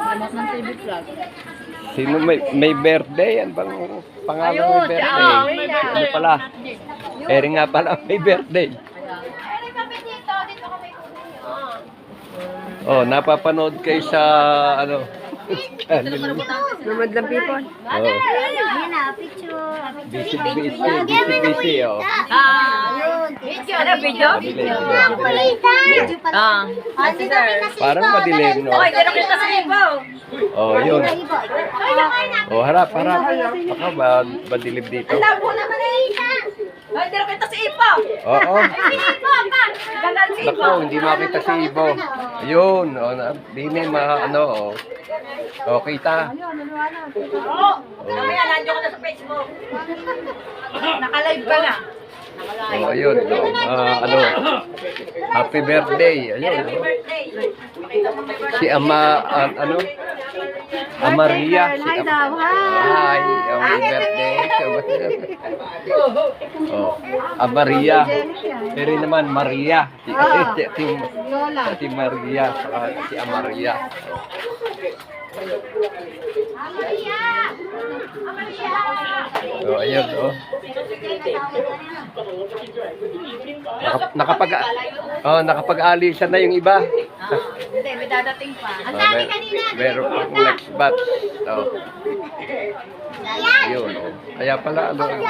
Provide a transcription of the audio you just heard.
Remote ng TV vlog. Sino may birthday? Ano bang pangalan Ayun, may birthday? Ano pala? Eri nga pala may birthday. Oh, napapanood kayo sa ano? Channel. Lumad lang people. Oh. Yan na, picture. Busy, oh. Ano, video? Medyo pala. Andi na kasi Parang madilim, no? Oy, gano'n kita sa ibaw. Oh, yun. Oh, harap. Baka badilib dito. Labo naman eh. Oy, gano'n kita sa ibaw. Oo. Gagal sa Naku, hindi makita si Ibo. Yun, oh, di na ano, oh. Oh, kita. Mamaya, nandiyo ko na sa Facebook. Naka-live ka na. Oh, ayun. Oh. Ano, happy birthday. Ayun, Happy oh. birthday. Si ano? Maria. Hi daw, Hi, happy birthday. Oh, Maria. Pero naman, Maria. Si Maria. Saka si Maria. Oh, ayun, oh. Nakapag-alisan na yung iba. Hindi, may dadating pa. Meron pang next batch. Oh. Yun, oh. Kaya pala, ano, yun.